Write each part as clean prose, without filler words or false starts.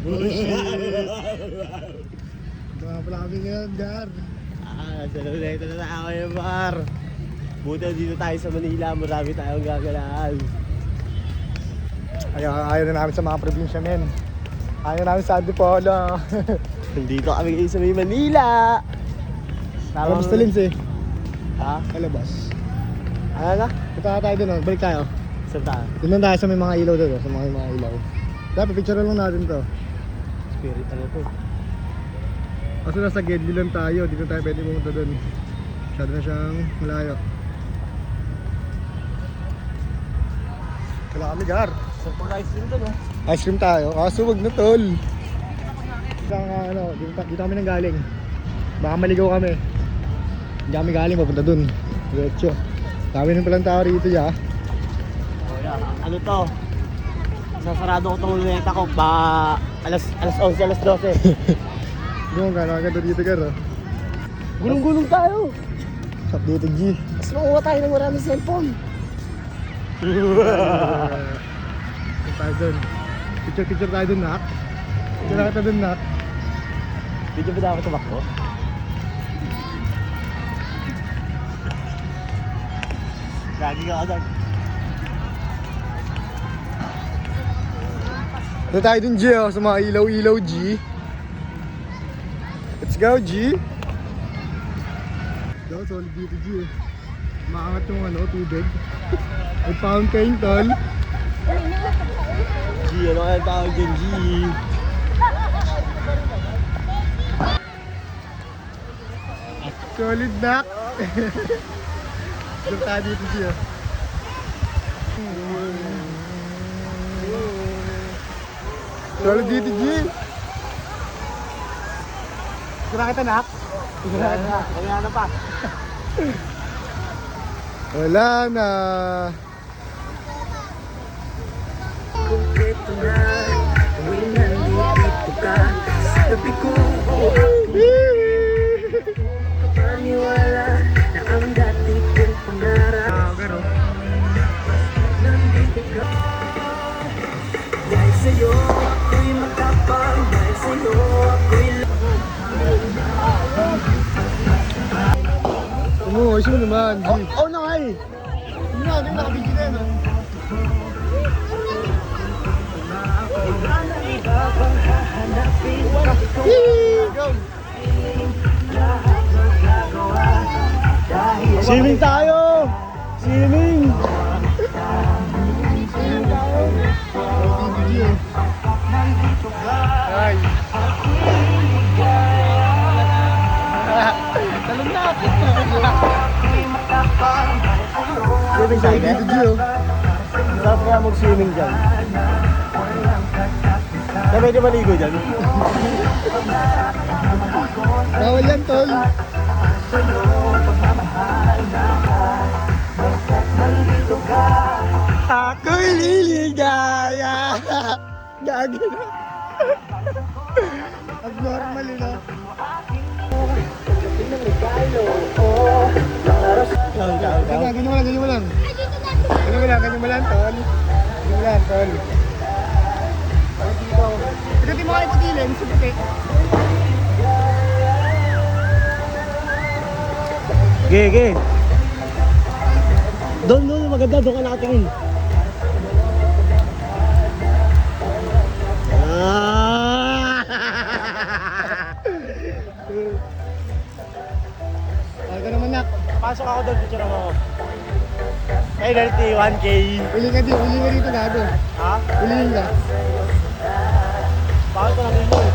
Mga pala kami ngayon, Gar. Dito na tayo yung bar. Buti dito tayo sa Manila, marami tayong gagalaan. Ayaw na namin sa mga probinsya, men. Ayaw namin sa Antipolo. Dito kami ngayon sa may Manila. Alabas na Lins eh. Ha? Alabas. Ano na? Punta tayo dun, balik tayo. Saan tayo? Doon tayo sa may mga ilaw doon, sa mga ilaw. Dapat picture lang natin to. Spirit ano to? Kasi nasa Gedli lang tayo, dito tayo pwede pumunta doon. Masyado na siyang malayo. Kailangan kami, Gar. Saan pa ice cream to, no? Ice cream tayo, kaso wag na tol. Dito kami nang galing. Baka maligaw kami. Hindi kami galing, papunta dun. Diretso. Dami nang palang tao rito ya. Oh, yeah. Ano to? Sasarado ko itong luneta ko ba alas 11, alas 12. Hindi mo gano'n agad dito, Gar. Gulong-gulong tayo. Update G. Mas makuha tayo ng maraming cellphone. Punta tayo dun. Picture tayo dun, Nak. Picture tayo dun, Nak. Video ba dapat tumakbo? Lagi ka agad. Ito tayo dun, G, oh, sa mga ilaw-ilaw, G. Let's go, G. Go, solid dito, G. Maangat yung tubig. May fountain, tol. G, ano kaya tawag dyan, G? Solid, Nak. Dito tayo dito, G, oh. Solid dito, G. Kira kita, Nak. Wala na pa. Wala na. Kumpleto na, tuwing nandito ka sa tabi ko. Kapaniwala na ang dati kong pangarap. Nandito ka. Dahil sa'yo ako'y matapang, dahil sa'yo ako'y Ayos mo naman, G. Oh, na nga eh. Hindi na, nakabigyan na yun, oh. Swimming tayo! Swimming! Ay. Talon na! Swimming tayo dito, G, oh. Sarap kaya mag-swimming dyan. Na medyo maligo dyan. Bawal yan, tol. Ako'y liligaya! Gago na. Abnormal yun, oh. Ganyan mo lang, ganyan mo lang. Ganyan mo lang, tol. Ganyan mo lang, tol. Ito di mo kayo patilin, sa puti. Gege! Doon, maganda. Doon ka nakatingin. Ay, ka naman, Nak. Pasok ako doon, picture ako. Penalty, 1K. Uli ka dito, gago. Ha? Ulihin ka. Bakit ka namin yun?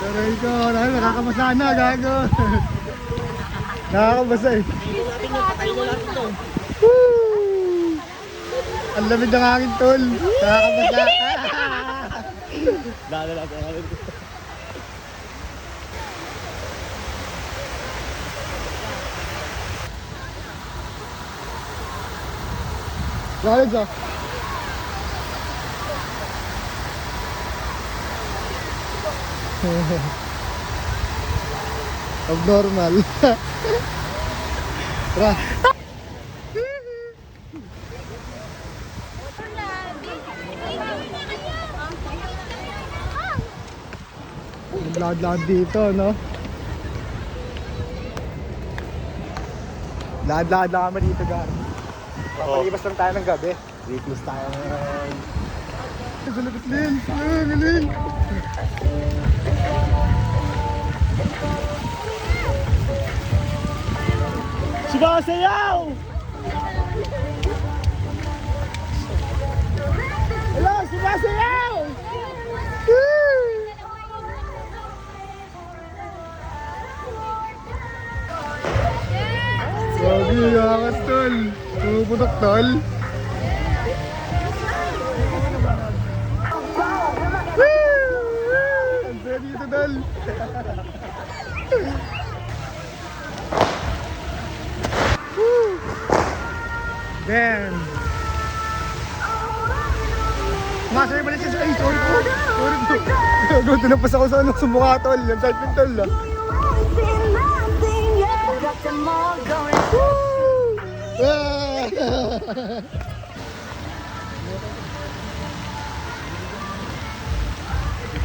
Pero ikaw, nakakabasa na, gago. Nakakabasa eh. Patayin natin yun, patayin na natin to. Woo! Ang lamig ng aking tol. Nakakabasa. Dala natin natin. College, ah. Abnormal. Tara. Lahat dito, no? Lahat lang kami dito, Gar. Papalipas lang tayo ng gabi. Witness tayo ngayon. Salapit din! Galing! Sumasayaw! Hello, sumasayaw! Grabe, yakas, tol. Pumuputok, tol. Ang saya dito, tol. Damn. Masaya pala siya sa... Ay, sorry po. Sorry po. Gago, tinapas ako sa ano, sa mukha, tol. Ang tight ng tol, ah.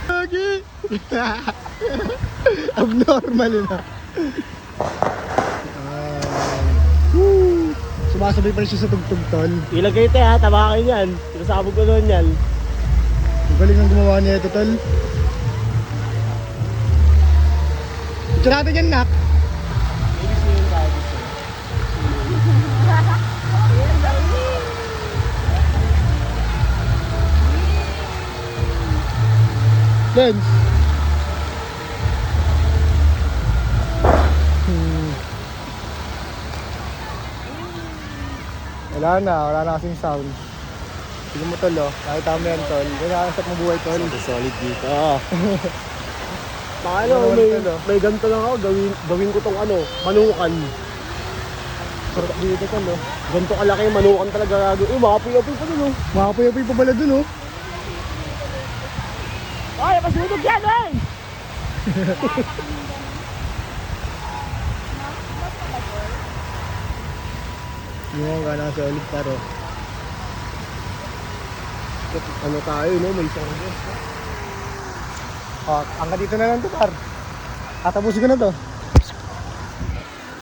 Lagi. Abnormal na. Sumasabay pa rin siya sa tugtog, tol. Ilagay ito ha, tabakin yan. Sinasabog ko doon yan. Ang galing ang gumawa niya ito, tol. Ito natin yan, nak. Lens. Wala na kasing sound. Sige mo, tol, oh. Nakita mo yan, tol. Kinakasap mo buhay, tol. Solid dito. Baka Ano may, naman ito, no? may ganito lang ako, gawin ko tong ano, manukan. Sarap dito, tol, oh. Ganito kalaki yung manukan talaga gagawin. Makapuy-apuy pa dun, oh. Makapuy-apuy pa pala dun, oh. Ay, pasunod yan, eh! Yung mga nasa ulit, paro. Ano tayo, no? May sorbo. Oh, hanggang dito na lang to, par. Tatapusin ko na to.